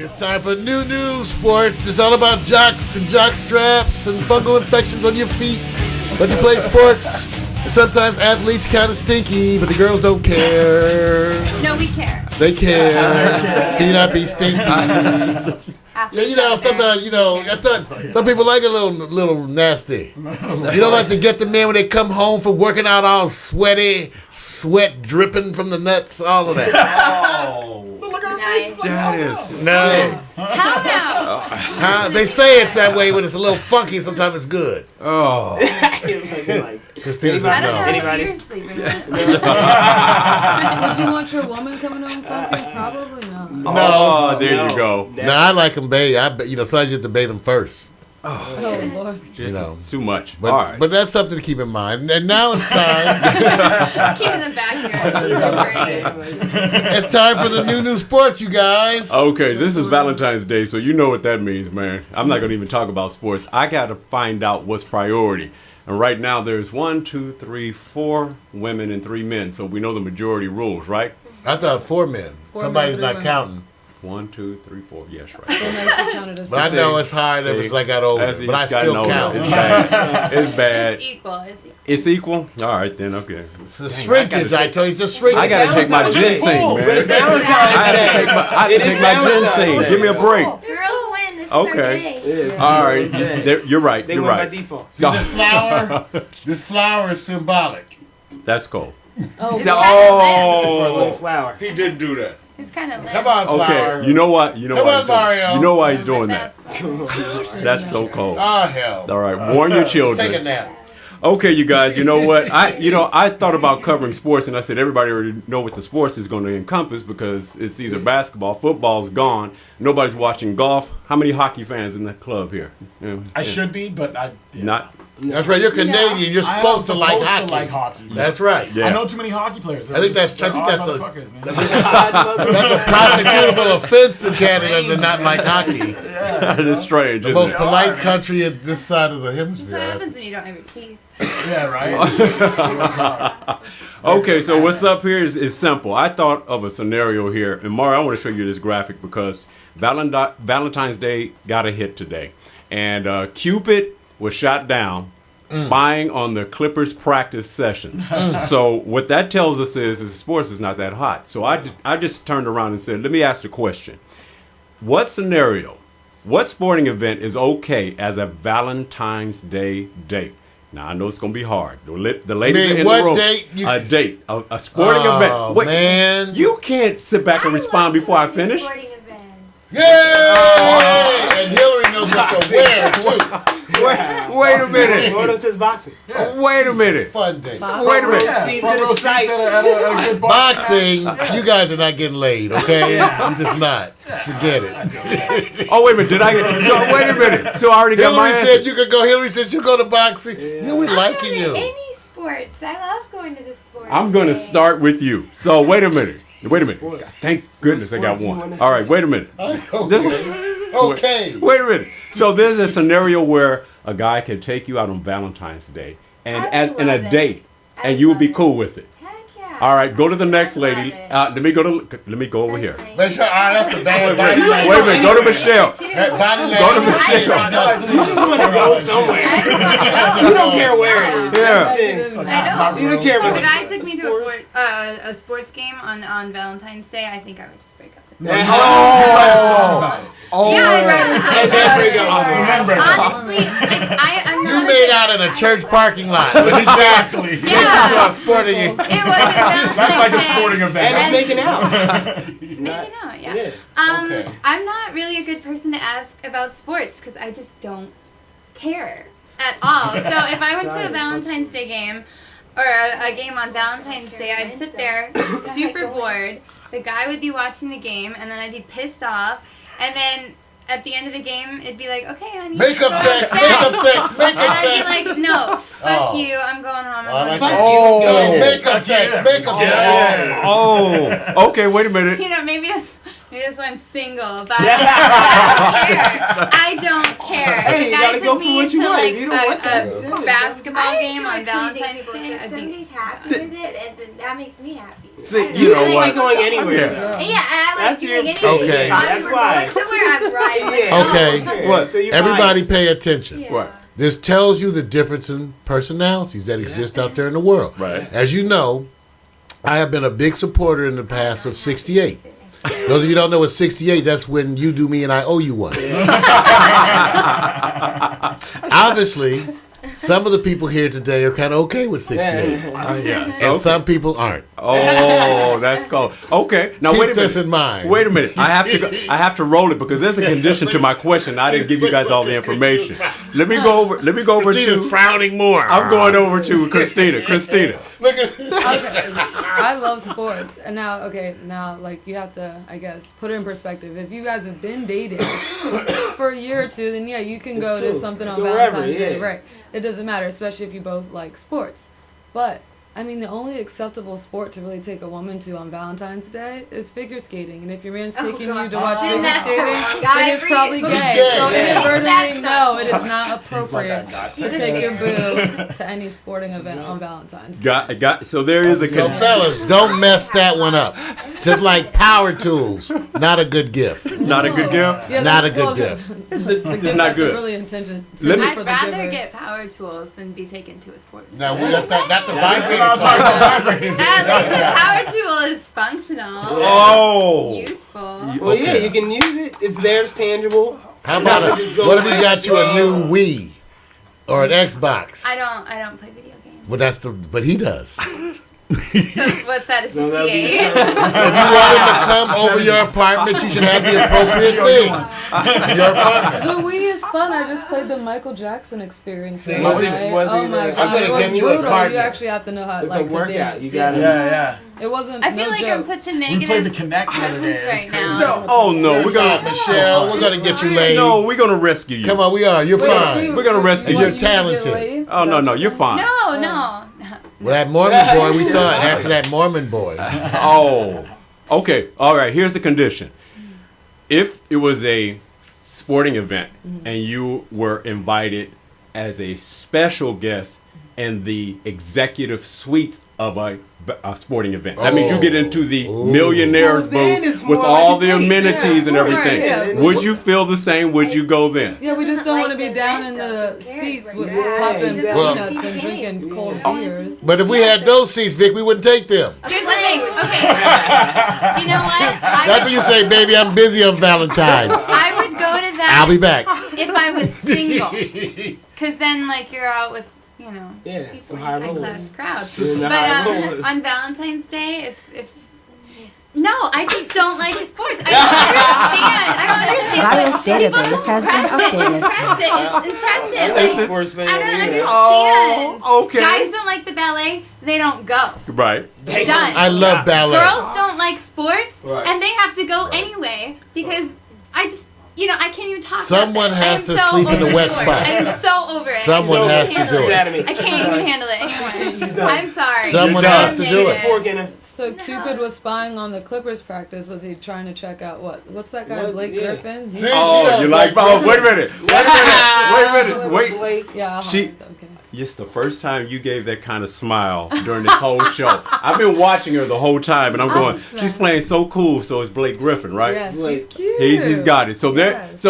It's time for new sports. It's all about jocks and jock straps and fungal infections on your feet. When you play sports, sometimes athletes kind of stinky, but the girls don't care. No, we care. They care. Can you not be stinky? Yeah, sometimes, I thought some people like a little nasty. You don't like to get the men when they come home from working out all sweaty, sweat dripping from the nuts, all of that. Nice. That is No. How now? They say it's that way when it's a little funky, sometimes it's good. Oh. Christina said I don't know no. who you're sleeping with. Would you want your woman coming home funky? Probably not. No. There you go. No, I like them bathe. Sometimes you have to bathe them first. Oh, Lord. Just too much. But, All right. but that's something to keep in mind. And now it's time. Keeping them back here. It's time for the new sports, you guys. Okay, this is Valentine's Day, so you know what that means, man. I'm not going to even talk about sports. I got to find out what's priority. And right now there's 1, 2, 3, 4 women and 3 men, so we know the majority rules, right? I thought 4 men. Somebody's men, 3 not women. counting. 1, 2, 3, 4. Yes, right. So nice you counted us. But I know it's hard if it's like I got older. But I still count. It's bad. It's bad. It's equal. It's equal? All right, then, okay. It's a shrinkage, I tell you. It's just shrinkage. I got to take my ginseng, man. I have to take my ginseng. Give me a break. Girls win. This is our Okay. day. All right. You're right. They You're win by right. default. See this flower is symbolic. That's cool. Oh, It's God. For a little Oh. flower. He did do that. It's kind of lit. Come on, flower. Okay, you know what? Come why on, he's doing Mario. it. You know why he's My doing that. best friend. That's so cold. Oh, hell. All right, warn your Take a children. nap. Okay, you guys, you know what? I thought about covering sports, and I said everybody already know what the sports is going to encompass because it's either basketball, football's gone, nobody's watching golf. How many hockey fans in the club here? I should be, but I Not. That's right. You're Canadian. You're I am supposed to like supposed hockey. to like hockey. That's right. Yeah. I know too many hockey players. I think that's They're a odd motherfuckers, man. that's a prosecutable offense in Canada to not like hockey. That is strange, The isn't most it? polite country at this side of the That's what hemisphere. happens when you don't have your teeth. Yeah, right. Okay, so what's up here is simple. I thought of a scenario here, and Mario, I want to show you this graphic because Valentine's Day got a hit today, and Cupid was shot down spying on the Clippers practice sessions. So what that tells us is sports is not that hot. So I just turned around and said, let me ask the question: what scenario, what sporting event is okay as a Valentine's Day date? Now, I know it's going to be hard. The ladies are in what the room. date? A date. A sporting event. Wait, man. you can't sit back and respond before I finish. Sporting events. Yay! And Hillary knows what to wear, too. Wait a minute. Florida says boxing. Wait a minute. Fun day. Wait a minute. Proceed to the Seats site. at a good bar. Boxing, you guys are not getting laid, okay? You're just not. Just forget it. Oh, wait a minute. Did I get... So, wait a minute. So, I already got my Hillary answer. said you could go. Hillary said you go to boxing. You know, we liking I'm going to you. any sports. I love going to the sports. I'm going to day. start with you. So, wait a minute. Wait a minute. Thank goodness I got What sport do you one. wanna All right, see? wait a minute. Okay. Wait a minute. So there's a scenario where a guy can take you out on Valentine's Day and I as would in a love it. date, I and you would love be it. cool with it. Heck yeah. All right, go to the next I love lady. it. Let me go over here. Make sure, all right, that's the bad Wait body. a minute. Go to Michelle. That body Go to language. Michelle. You just want to go somewhere. You don't care where it is. Yeah. I know. You don't care If about the guy took me to a sports game on Valentine's Day, I think I would just break up with him. Oh, Yeah, I'd rather Remember. Honestly, I'm you not made out in a church parking lot. Exactly. Yeah. Sporting. It wasn't Valentine's That's like a Day. sporting And event. it's making out. Making out, yeah. Yeah. Okay. I'm not really a good person to ask about sports because I just don't care at all. So if I went to a Valentine's Day game or a game on Valentine's Day, I'd sit there super bored. The guy would be watching the game, and then I'd be pissed off. And then at the end of the game, it'd be like, okay, honey. Makeup go sex, outside. makeup sex, makeup And I'd sex. be like, no, fuck Oh. you, I'm going home. I like I'm that. going Oh, makeup sex, makeup sex. Oh, okay. Wait a minute. You know, maybe that's why I'm single, but I don't care. Hey, If you the guy gotta go took for me what you to want. like If you don't want that, a basketball I game enjoy on pleasing Valentine's people. Day, So if I'd be somebody's happy with it, and then that makes me happy. See, I don't you know really what? like going anywhere. Yeah. Yeah, I That's doing your- anything. Okay. If That's we're why. going somewhere, I'm riding with Yeah. Okay. them. What? So you're Everybody biased. pay attention. Yeah. What? This tells you the difference in personalities that exist out there in the world. Right. As you know, I have been a big supporter in the past of 68. Those of you who don't know what 68, that's when you do me and I owe you one. Obviously, some of the people here today are kind of okay with 68. Yeah. And some people aren't. Oh, that's cool. Okay, now Keep wait a minute. this in mind. Wait a minute. I have to roll it because there's a condition to my question. I didn't give you guys all the information. Let me go over Christina's to. frowning more. I'm going over to Christina. Christina. Okay. I love sports, and now like you have to, I guess, put it in perspective. If you guys have been dating for a year or two, then yeah, you can go to cool. something on Go wherever, Valentine's Day, yeah. right? It doesn't matter, especially if you both like sports. But I mean, the only acceptable sport to really take a woman to on Valentine's Day is figure skating. And if your man's taking you to watch Then figure that's skating, wrong. then it's probably Who's gay. gay? So Yeah. inadvertently, That's no, not it is not appropriate not to take your boo to any sporting event on Valentine's Day. Got. So there is a So condition. fellas, don't mess that one up. Just like power tools, not a good gift. Not a good gift. Yeah, Not a that's- good well, gift. The gift not has good. to really intention. Let me- I'd for the rather giver. get power tools than be taken to a sports. Now that's not the vibrator. I'm talking about vibrators. At least a power tool is functional. Oh. Useful. Well, yeah, Okay. you can use it. It's there. It's tangible. How about Not to just go what if he like, got you a new Wii or an Xbox? I don't play video games. Well, but he does. So what's that? A So that'll be 68? If you want him to come over your apartment, you should have the appropriate things in your apartment. The Wii is fun. I just played the Michael Jackson experience. See? last Was it- night. was oh it my like- god, I'm gonna it was get you a brutal. partner. You actually have to know how It's like, a to workout. dance. You gotta. Yeah. It wasn't. I feel no like joke. I'm such a We negative played the Connect the other presence day. It's right crazy. now. Oh no, we're God, gonna. Michelle, we're gonna get you laid. No, we're gonna rescue you. Come on, we are. You're Wait, fine. We're gonna rescue what, you. You're talented. get laid? Oh no, you're fine. No. Well, that Mormon boy, we thought after that Mormon boy. Oh, okay. All right. Here's the condition. If it was a sporting event and you were invited as a special guest in the executive suite of a sporting event, that means you get into the millionaire's Well, then booth it's with more all like a the date. amenities and Yeah, everything. right, yeah. Would you feel the same? Would you go then? Yeah, we just don't Like want to be the down rent, in though, the so who cares seats where with you're at? popping You just Well- peanuts wanna and see drinking games. cold Yeah. beers. But if we had those seats, Vic, we wouldn't take them. Here's the thing. Okay. You know what? That's when you say, baby, I'm busy on Valentine's. I would go to that. I'll be back. If I was single. Because then, like, you're out with, you know, Yeah, people some in high high-class rollers. crowds. Some But high rollers. on Valentine's Day, if no, I just don't like sports. I don't understand. Virus People database just has been updated. Impressed it. Like, Like, sports fan I don't over here. understand. Oh, okay. Guys don't like the ballet. They don't go. Right. Done. I love ballet. Girls don't like sports, Right. and they have to go anyway because I just, I can't even talk. Someone about has this. to I am so sleep in the over wet sport. spot. I am so over it. Someone I has can't to handle do She's it. out of me. I can't even handle it anymore. done. I'm sorry. Someone You're has done. to do it. Fork in it. So Cupid was spying on the Clippers practice. Was he trying to check out what's that guy, What? Blake Yeah. Griffin? See? Oh, you like? Oh, wait a minute. Wait. Wait. Yeah. I'll She- okay. It's the first time you gave that kind of smile during this whole show. I've been watching her the whole time, and I'm going, Awesome. she's playing so cool. So it's Blake Griffin, right? Yes, Blake. he's cute. He's got it. So Yes.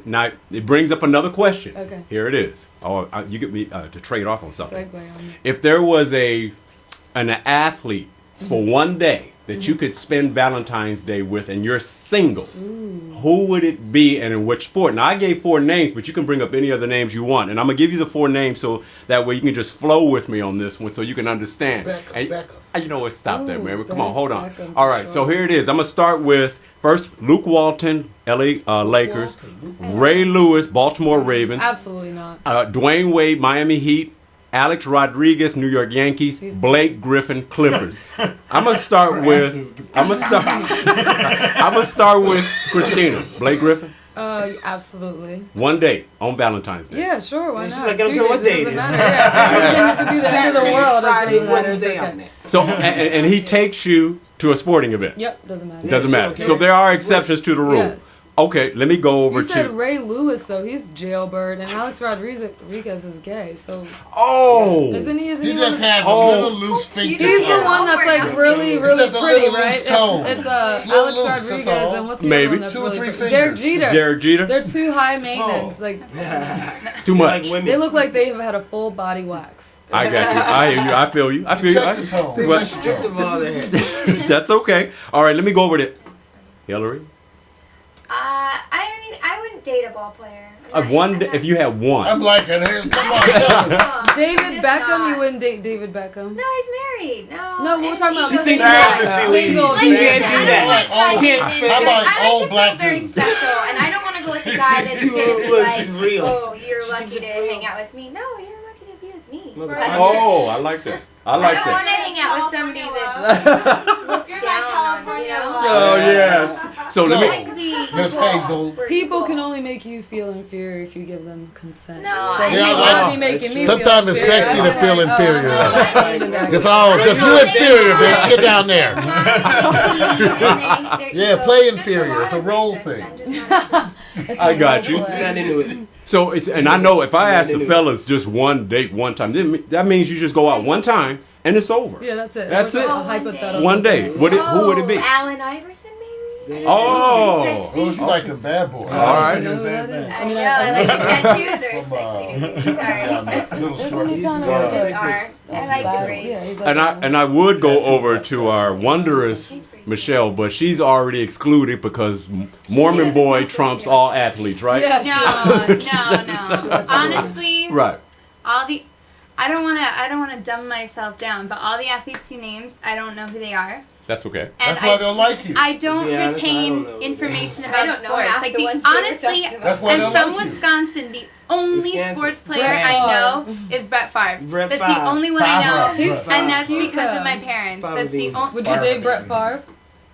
now it brings up another question. Okay. Here it is. Oh, you get me to trade off on something. Segue on If there was an athlete for one day that you could spend Valentine's Day with, and you're single, who would it be and in which sport? Now I gave 4 names, but you can bring up any other names you want, and I'm gonna give you the 4 names so that way you can just flow with me on this one, so you can understand. Beckham. You know what? Stop that, Ooh, man. Come on, hold on. Beckham, All for right, so sure. here it is. I'm gonna start with first Luke Walton, LA Lakers, Ray Lewis, Baltimore Ravens, Absolutely not. Dwayne Wade, Miami Heat, Alex Rodriguez, New York Yankees, Blake Griffin, Clippers. I'm gonna start with Christina. Blake Griffin. Absolutely. One day on Valentine's Day. Yeah, sure. Why She's not? like, I don't 2 care what days, day doesn't it is. matter. Yeah, it could be the end of the world. It Friday, doesn't matter. It's Wednesday, okay. I'm there. So and he takes you to a sporting event. Yep, doesn't matter. Doesn't Yeah, matter. sure. So there are exceptions to the rule. Yes. Okay, let me go over You said to. Ray Lewis though. He's jailbird, and Alex Rodriguez is gay. So Oh, isn't he? Isn't He he? just has a Oh. little loose feet. He's the one that's like really, really just a pretty, little right? loose tone. It's It's a little Alex loose, that's Rodriguez all. and what's the Maybe. other one that's 2 or really 3 pretty? fingers. Derek Jeter. Derek Jeter. They're too high maintenance. Like Too much. Like women. they look like they've had a full body wax. I got you. I hear you. I feel you. I feel you. Check the tone. They What? just stripped of all their hair. That's okay. All right, let me go over to Hillary. I wouldn't date a ball player. If you had one. I'm like, come on. David Beckham, you wouldn't date David Beckham. No, he's married. No. No, we're talking about She thinks single. fantasy Single. league. She can't do that. How about I old like to black feel very dudes? special, and I don't want to go with the guy that's too gonna be look, like, she's real. oh, you're lucky to hang out with me. No, you're lucky to be with me. Motherfucker. Oh, I like that. I I like don't want that. to hang out with somebody that looks down on, you know? Oh yes. So let I me. like to be Miss equal. Hazel. We're People equal. can only make you feel inferior if you give them consent. No, so I you Yeah, I don't like- wanna be making me Sometimes feel it's inferior. sexy to I'd be feel like, inferior. I'm not going to that. It's all just you inferior, bitch. Get down there. Yeah, play inferior. It's a role thing. I got you. Not into it. So it's and I know if I ask the fellas just one date one time, then that means you just go out one time and it's over. Yeah, that's it. That's was it. A hypothetical. One day. Who would it be? Allen Iverson, maybe? Oh. Oh, she like them bad boys. All right. I know who that is. I know, I like the tattoos. They're From, sexy to me. little Isn't short. he kind Yeah. of They are. I like the braids. Yeah, he's like And I would go over to our wondrous Michelle, but she's already excluded because Mormon boy trumps all athletes, right? Yeah, No. Honestly, Right. I don't want to dumb myself down, but all the athletes you named, I don't know who they are. That's okay. And That's why they'll like you. I don't Yeah, that's- I retain don't know. information I about don't know sports. half Like the ones they were honestly, talking about. That's why I'm they'll from like you. Wisconsin. The only Wisconsin. sports player Brett I know Favre. is Brett Favre. Brett That's Favre. the only one I know, He's so and that's cute, because though. of my parents. Favre That's the beans. only. Would you date Brett Favre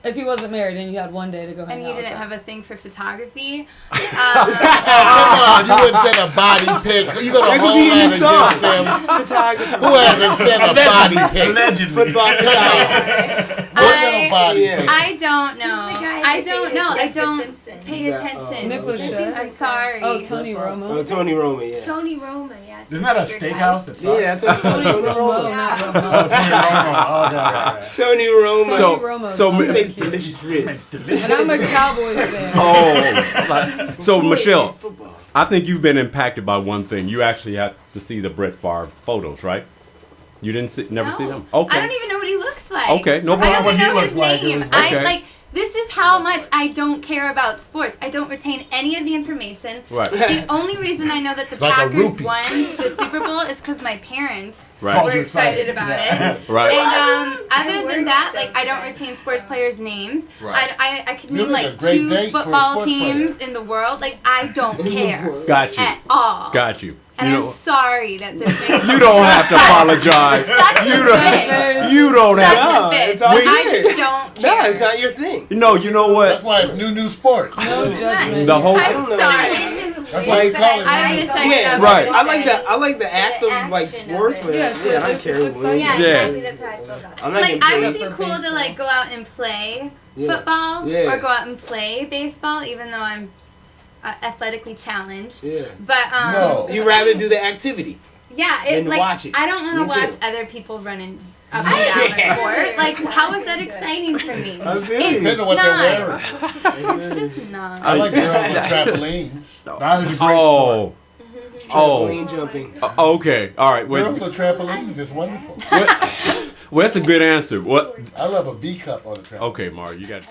if he wasn't married and you had one day to go hang And out he with didn't him? have a thing for photography. Come on, you wouldn't send a body pic. You go to That could be Homeland in your against song. them. Photographer. Who hasn't sent a body pic? Allegedly. Football photographer. What little body Yeah. pic? I don't know. Who's the guy I that don't dated know. I Jessica don't Simpson? pay attention. Nick Lachey? I'm sorry. Oh, Tony Oh, Romo. Tony Romo, yeah. Tony Roma, yes. Isn't that a Like your steakhouse that sucks? Yeah, that's what Tony Tony Romo, Romo. not Oh, Romo. Tony Romo. Oh, okay. Tony Romo. So- Tony Romo. so He makes delicious ribs. And I'm a Cowboys fan. Oh. So Michelle, Football. I think you've been impacted by one thing. You actually have to see the Brett Favre photos, right? You didn't never see them? Okay. I don't even know what he looks like. Okay, no I problem. don't What even he know looks his like, name. it was- okay. I like. This is how much I don't care about sports. I don't retain any of the information. Right. The only reason I know that the like a Packers rupee. won the Super Bowl is because my parents Right. were you excited excited. about Yeah. it. Right. And other worried than that, about like those I don't guys. retain sports players' names. Right. I could You'd name make a like great 2 date for a football sports teams in the world. Like I don't care Got you. at all. Got you. And You I'm know- sorry that this makes You don't have to apologize. such a You bitch. don't. You don't Such have. No, a bitch. it's all But I good. just don't No, care. it's not your thing. No, you know That's what? why it's new sports. No judgment. The whole. I I'm don't know. sorry. That's why you call it. I wish I could Yeah, have right. I like said the I like the act of like action sports, of but it. Yeah, yeah, I don't it's care exciting. what. Yeah, Yeah. exactly. That's how I feel about it. I'm not Like getting I paid. would be for cool to baseball. like go out and play Yeah. football Yeah. or go out and play baseball, even though I'm athletically challenged. Yeah. But No. You rather do the activity. yeah, Than like watch it. I don't want Me to watch too. other people running up and down the court. Like how is that exciting for me? I feel It's you. Depends on what not. they're wearing. It's just not. I like girls on trampolines. That is a great sport. Oh. Trampoline jumping. Okay. All right. Wait. Girls on trampolines is wonderful. Well, that's a good answer. What? I love a B cup on a trampoline. Okay, Mar, you got.